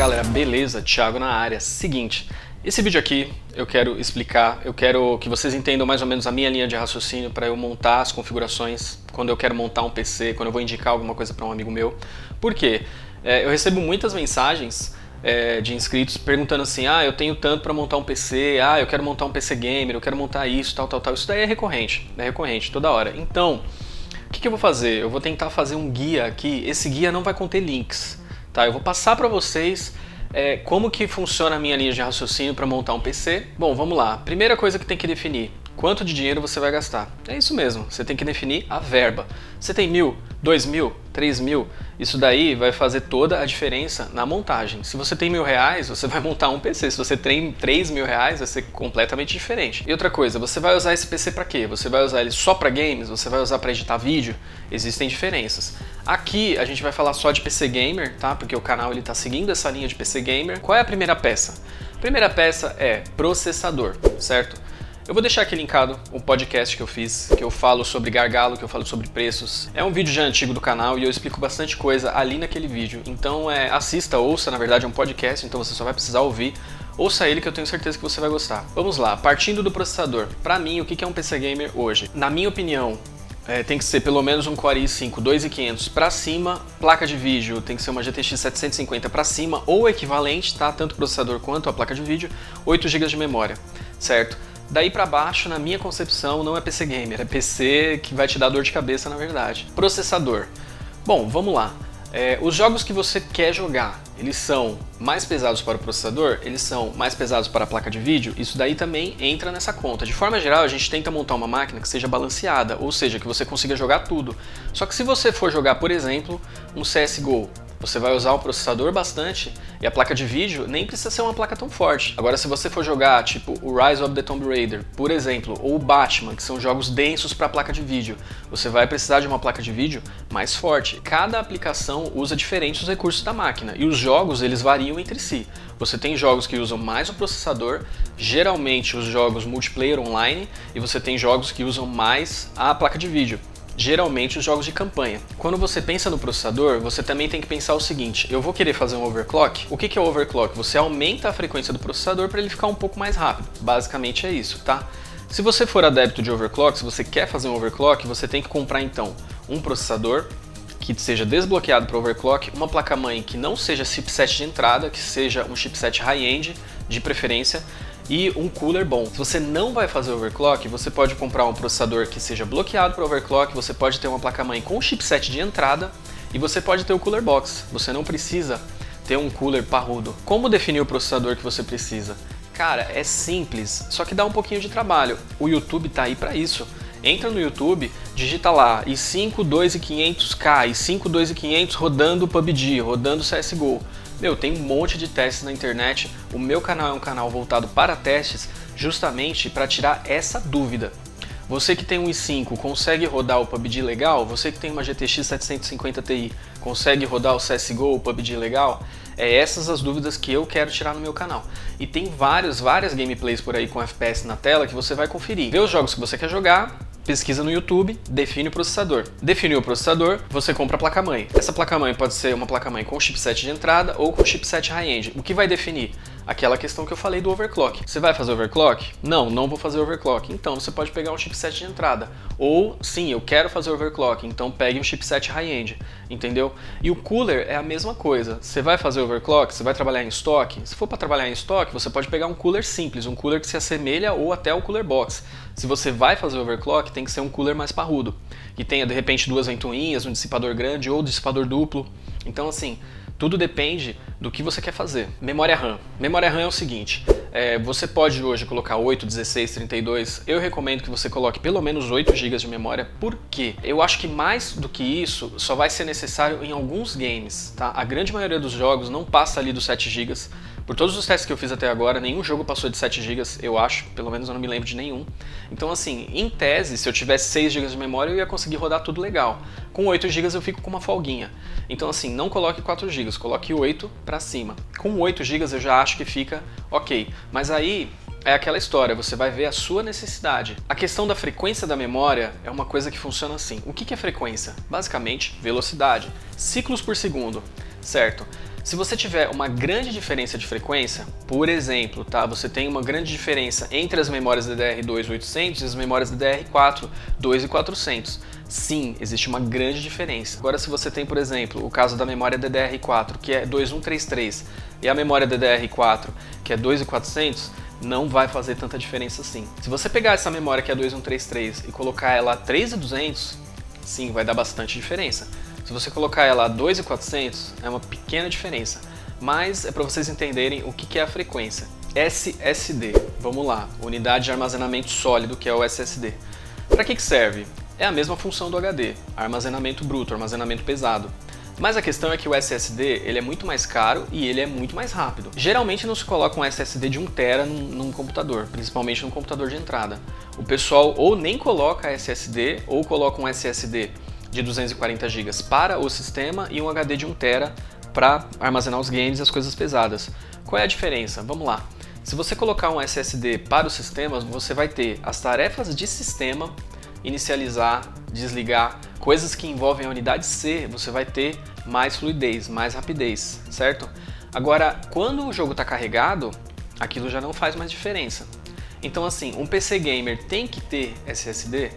galera, beleza? Thiago na área. Seguinte, esse vídeo aqui eu quero explicar, eu quero que vocês entendam mais ou menos a minha linha de raciocínio para eu montar as configurações, quando eu quero montar um PC, quando eu vou indicar alguma coisa para um amigo meu. Por quê? Eu recebo muitas mensagens de inscritos perguntando assim, eu tenho tanto para montar um PC, eu quero montar um PC gamer, eu quero montar isso, tal. Isso daí é recorrente toda hora. Então, o que eu vou fazer? Eu vou tentar fazer um guia aqui. Esse guia não vai conter links, tá? Eu vou passar para vocês como que funciona a minha linha de raciocínio para montar um PC. Bom, vamos lá. Primeira coisa que tem que definir: quanto de dinheiro você vai gastar. É isso mesmo, você tem que definir a verba. Você tem 1.000, 2.000, 3.000, isso daí vai fazer toda a diferença na montagem. Se você tem R$1.000, você vai montar um PC. Se você tem R$3.000, vai ser completamente diferente. E outra coisa, você vai usar esse PC para quê? Você vai usar ele só para games? Você vai usar para editar vídeo? Existem diferenças. Aqui a gente vai falar só de PC Gamer, tá? Porque o canal ele tá seguindo essa linha de PC Gamer. Qual é a primeira peça? A primeira peça é processador, certo? Eu vou deixar aqui linkado um podcast que eu fiz, que eu falo sobre gargalo, que eu falo sobre preços. É um vídeo já antigo do canal e eu explico bastante coisa ali naquele vídeo. Então assista, ouça, na verdade é um podcast, então você só vai precisar ouvir. Ouça ele que eu tenho certeza que você vai gostar. Vamos lá, partindo do processador. Pra mim, o que é um PC Gamer hoje? Na minha opinião, tem que ser pelo menos um Core i5 2500 para cima, placa de vídeo tem que ser uma GTX 750 para cima ou equivalente, tá? Tanto o processador quanto a placa de vídeo, 8 GB de memória, certo? Daí para baixo, na minha concepção, não é PC Gamer, é PC que vai te dar dor de cabeça na verdade. Processador. Bom, vamos lá. Os jogos que você quer jogar, eles são mais pesados para o processador, eles são mais pesados para a placa de vídeo, isso daí também entra nessa conta. De forma geral, a gente tenta montar uma máquina que seja balanceada, ou seja, que você consiga jogar tudo. Só que se você for jogar, por exemplo, um CSGO, você vai usar o processador bastante e a placa de vídeo nem precisa ser uma placa tão forte. Agora, se você for jogar tipo o Rise of the Tomb Raider, por exemplo, ou o Batman, que são jogos densos para placa de vídeo, você vai precisar de uma placa de vídeo mais forte. Cada aplicação usa diferente os recursos da máquina e os jogos eles variam entre si. Você tem jogos que usam mais o processador, geralmente os jogos multiplayer online, e você tem jogos que usam mais a placa de vídeo. Geralmente os jogos de campanha. Quando você pensa no processador, você também tem que pensar o seguinte: eu vou querer fazer um overclock. O que é o overclock? Você aumenta a frequência do processador para ele ficar um pouco mais rápido. Basicamente é isso, tá? Se você for adepto de overclock, se você quer fazer um overclock, você tem que comprar então um processador que seja desbloqueado para overclock, uma placa-mãe que não seja chipset de entrada, que seja um chipset high-end de preferência, e um cooler bom. Se você não vai fazer overclock, você pode comprar um processador que seja bloqueado para overclock, você pode ter uma placa-mãe com chipset de entrada e você pode ter o cooler box. Você não precisa ter um cooler parrudo. Como definir o processador que você precisa? Cara, é simples, só que dá um pouquinho de trabalho. O YouTube tá aí para isso. Entra no YouTube, digita lá i5 2500K, i5 2500 rodando PUBG, rodando CSGO. Tem um monte de testes na internet. O meu canal é um canal voltado para testes justamente para tirar essa dúvida. Você que tem um i5 consegue rodar o PUBG legal? Você que tem uma GTX 750 Ti consegue rodar o CSGO, o PUBG legal? Essas as dúvidas que eu quero tirar no meu canal. E tem várias gameplays por aí com FPS na tela que você vai conferir. Vê os jogos que você quer jogar, pesquisa no YouTube, define o processador. Definiu o processador, você compra a placa-mãe. Essa placa-mãe pode ser uma placa-mãe com chipset de entrada ou com chipset high-end. O que vai definir? Aquela questão que eu falei do overclock. Você vai fazer overclock? Não vou fazer overclock. Então você pode pegar um chipset de entrada. Ou, sim, eu quero fazer overclock, então pegue um chipset high-end, entendeu? E o cooler é a mesma coisa. Você vai fazer overclock, você vai trabalhar em estoque. Se for para trabalhar em estoque, você pode pegar um cooler simples, um cooler que se assemelha ou até o cooler box. Se você vai fazer overclock, tem que ser um cooler mais parrudo, que tenha de repente duas ventoinhas, um dissipador grande ou dissipador duplo. Então assim, tudo depende do que você quer fazer. Memória RAM. Memória RAM é o seguinte, você pode hoje colocar 8, 16, 32, eu recomendo que você coloque pelo menos 8 GB de memória. Por quê? Eu acho que mais do que isso só vai ser necessário em alguns games, tá? A grande maioria dos jogos não passa ali dos 7 GB. Por todos os testes que eu fiz até agora, nenhum jogo passou de 7 GB, eu acho, pelo menos eu não me lembro de nenhum. Então assim, em tese, se eu tivesse 6 GB de memória, eu ia conseguir rodar tudo legal. Com 8 GB eu fico com uma folguinha. Então assim, não coloque 4 GB, coloque 8 para cima. Com 8 GB eu já acho que fica ok. Mas aí é aquela história, você vai ver a sua necessidade. A questão da frequência da memória é uma coisa que funciona assim. O que é frequência? Basicamente, velocidade. Ciclos por segundo, certo? Se você tiver uma grande diferença de frequência, por exemplo, tá? Você tem uma grande diferença entre as memórias DDR2 e as memórias DDR4 2400. Sim, existe uma grande diferença. Agora, se você tem, por exemplo, o caso da memória DDR4, que é 2133, e a memória DDR4, que é 2400, não vai fazer tanta diferença assim. Se você pegar essa memória que é 2133 e colocar ela a 3200, sim, vai dar bastante diferença. Se você colocar ela a 2.400, é uma pequena diferença, mas é para vocês entenderem o que é a frequência. SSD, vamos lá, unidade de armazenamento sólido, que é o SSD. Para que serve? É a mesma função do HD, armazenamento bruto, armazenamento pesado. Mas a questão é que o SSD ele é muito mais caro e ele é muito mais rápido. Geralmente não se coloca um SSD de 1 TB num computador, principalmente num computador de entrada. O pessoal ou nem coloca SSD ou coloca um SSD de 240 GB para o sistema e um HD de 1 TB para armazenar os games e as coisas pesadas. Qual é a diferença? Vamos lá. Se você colocar um SSD para o sistema, você vai ter as tarefas de sistema, inicializar, desligar, coisas que envolvem a unidade C, você vai ter mais fluidez, mais rapidez, certo? Agora, quando o jogo está carregado, aquilo já não faz mais diferença. Então assim, um PC gamer tem que ter SSD?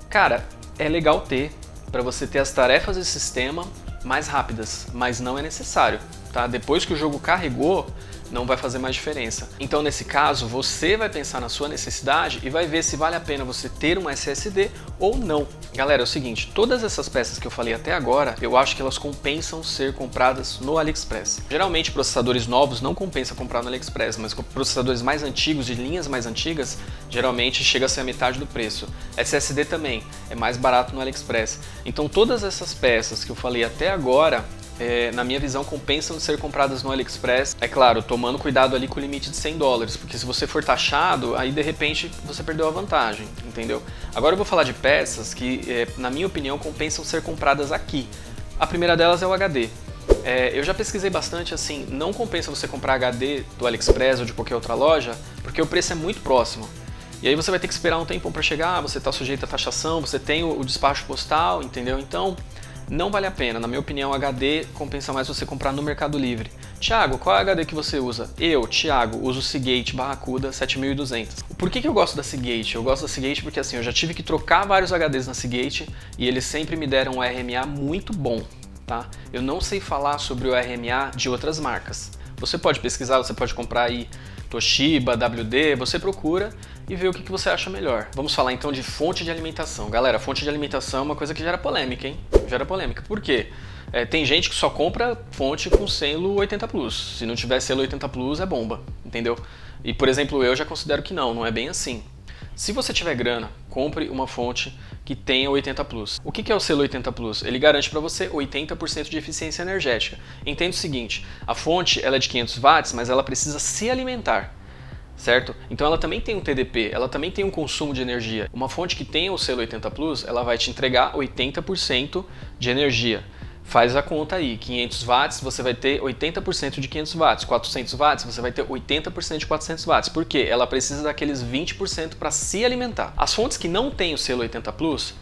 Cara, é legal ter, para você ter as tarefas de sistema mais rápidas, mas não é necessário, tá? Depois que o jogo carregou, não vai fazer mais diferença. Então nesse caso, você vai pensar na sua necessidade e vai ver se vale a pena você ter um SSD ou não. Galera, é o seguinte, todas essas peças que eu falei até agora, eu acho que elas compensam ser compradas no AliExpress. Geralmente processadores novos não compensa comprar no AliExpress, mas processadores mais antigos, de linhas mais antigas, geralmente chega a ser a metade do preço. SSD também é mais barato no AliExpress. Então todas essas peças que eu falei até agora, na minha visão, compensam de ser compradas no AliExpress. É claro, tomando cuidado ali com o limite de $100, porque se você for taxado, aí de repente você perdeu a vantagem, entendeu? Agora eu vou falar de peças que, na minha opinião, compensam ser compradas aqui. A primeira delas é o HD. Eu já pesquisei bastante, assim, não compensa você comprar HD do AliExpress ou de qualquer outra loja, porque o preço é muito próximo. E aí você vai ter que esperar um tempão para chegar, você está sujeito à taxação, você tem o despacho postal, entendeu? Então, não vale a pena. Na minha opinião, HD compensa mais você comprar no Mercado Livre. Thiago, qual é o HD que você usa? Eu, Thiago, uso o Seagate Barracuda 7200. Por que eu gosto da Seagate? Eu gosto da Seagate porque assim, eu já tive que trocar vários HDs na Seagate e eles sempre me deram um RMA muito bom, tá? Eu não sei falar sobre o RMA de outras marcas. Você pode pesquisar, você pode comprar aí Toshiba, WD, você procura e vê o que você acha melhor. Vamos falar então de fonte de alimentação. Galera, fonte de alimentação é uma coisa que gera polêmica, hein? Gera polêmica. Por quê? Tem gente que só compra fonte com selo 80 Plus. Se não tiver selo 80 Plus, é bomba, entendeu? E, por exemplo, eu já considero que não é bem assim. Se você tiver grana, compre uma fonte que tenha 80 Plus. O que é o selo 80 Plus? Ele garante para você 80% de eficiência energética. Entenda o seguinte, a fonte ela é de 500 watts, mas ela precisa se alimentar, certo? Então ela também tem um TDP, ela também tem um consumo de energia. Uma fonte que tenha o selo 80 Plus, ela vai te entregar 80% de energia. Faz a conta aí, 500 watts você vai ter 80% de 500 watts, 400 watts você vai ter 80% de 400 watts. Por quê? Ela precisa daqueles 20% para se alimentar. As fontes que não têm o selo 80 Plus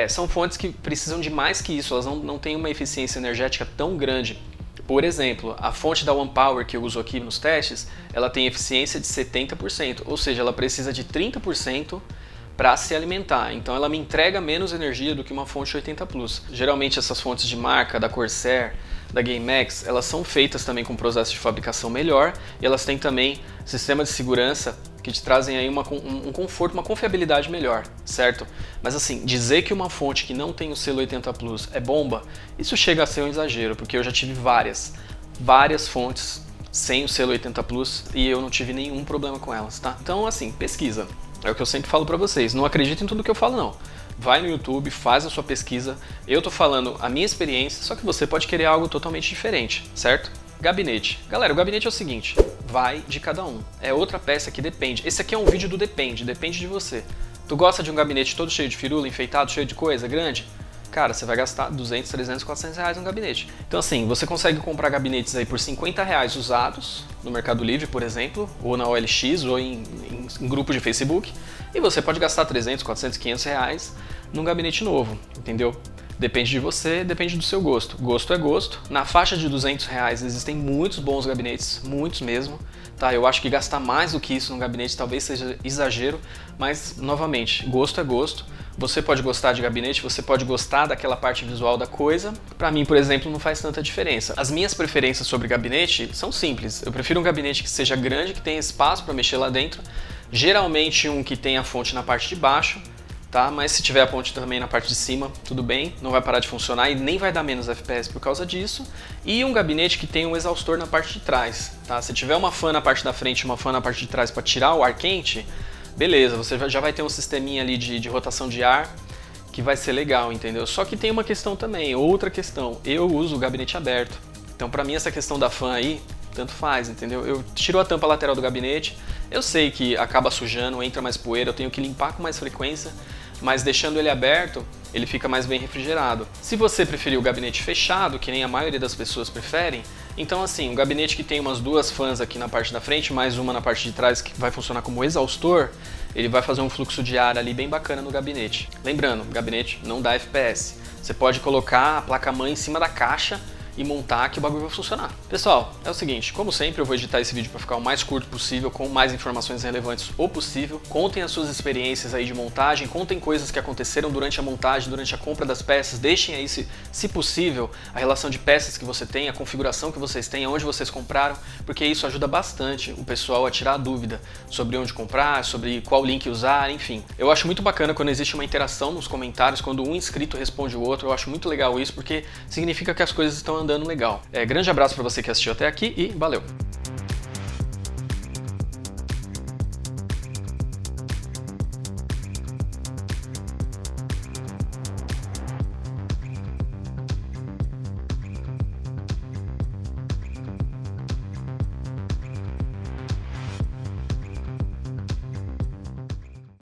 são fontes que precisam de mais que isso, elas não têm uma eficiência energética tão grande. Por exemplo, a fonte da OnePower que eu uso aqui nos testes, ela tem eficiência de 70%, ou seja, ela precisa de 30% para se alimentar, então ela me entrega menos energia do que uma fonte 80 Plus. Geralmente essas fontes de marca, da Corsair, da GameX, elas são feitas também com processo de fabricação melhor e elas têm também sistema de segurança que te trazem aí um conforto, uma confiabilidade melhor, certo? Mas assim, dizer que uma fonte que não tem o selo 80 Plus é bomba, isso chega a ser um exagero, porque eu já tive várias fontes sem o selo 80 Plus e eu não tive nenhum problema com elas, tá? Então assim, pesquisa. É o que eu sempre falo pra vocês, não acredita em tudo que eu falo não. Vai no YouTube, faz a sua pesquisa, eu tô falando a minha experiência, só que você pode querer algo totalmente diferente, certo? Gabinete. Galera, o gabinete é o seguinte, vai de cada um. É outra peça que depende. Esse aqui é um vídeo do depende de você. Tu gosta de um gabinete todo cheio de firula, enfeitado, cheio de coisa, grande? Cara, você vai gastar 200, 300, 400 reais no gabinete. Então assim, você consegue comprar gabinetes aí por 50 reais usados no Mercado Livre, por exemplo, ou na OLX, ou em grupo de Facebook, e você pode gastar 300, 400, 500 reais num gabinete novo, entendeu? Depende de você, depende do seu gosto. Gosto é gosto. Na faixa de R$200 existem muitos bons gabinetes, muitos mesmo. Tá, eu acho que gastar mais do que isso no gabinete talvez seja exagero, mas novamente, gosto é gosto. Você pode gostar de gabinete, você pode gostar daquela parte visual da coisa. Pra mim, por exemplo, não faz tanta diferença. As minhas preferências sobre gabinete são simples. Eu prefiro um gabinete que seja grande, que tenha espaço para mexer lá dentro. Geralmente um que tenha a fonte na parte de baixo, tá? Mas se tiver a ponte também na parte de cima, tudo bem, não vai parar de funcionar e nem vai dar menos FPS por causa disso. E um gabinete que tem um exaustor na parte de trás, tá? Se tiver uma fan na parte da frente e uma fan na parte de trás para tirar o ar quente, beleza, você já vai ter um sisteminha ali de rotação de ar que vai ser legal, entendeu? Só que tem uma questão também, outra questão, eu uso o gabinete aberto. Então pra mim essa questão da fan aí, tanto faz, entendeu? Eu tiro a tampa lateral do gabinete, eu sei que acaba sujando, entra mais poeira, eu tenho que limpar com mais frequência, mas deixando ele aberto, ele fica mais bem refrigerado. Se você preferir o gabinete fechado, que nem a maioria das pessoas preferem, então assim, um gabinete que tem umas duas fãs aqui na parte da frente, mais uma na parte de trás que vai funcionar como exaustor, ele vai fazer um fluxo de ar ali bem bacana no gabinete. Lembrando, o gabinete não dá FPS. Você pode colocar a placa-mãe em cima da caixa e montar que o bagulho vai funcionar. Pessoal, é o seguinte, como sempre eu vou editar esse vídeo para ficar o mais curto possível, com mais informações relevantes o possível. Contem as suas experiências aí de montagem, contem coisas que aconteceram durante a montagem, durante a compra das peças, deixem aí, se possível, a relação de peças que você tem, a configuração que vocês têm, onde vocês compraram, porque isso ajuda bastante o pessoal a tirar a dúvida sobre onde comprar, sobre qual link usar, enfim. Eu acho muito bacana quando existe uma interação nos comentários, quando um inscrito responde o outro, eu acho muito legal isso, porque significa que as coisas estão andando legal. Grande abraço para você que assistiu até aqui e valeu!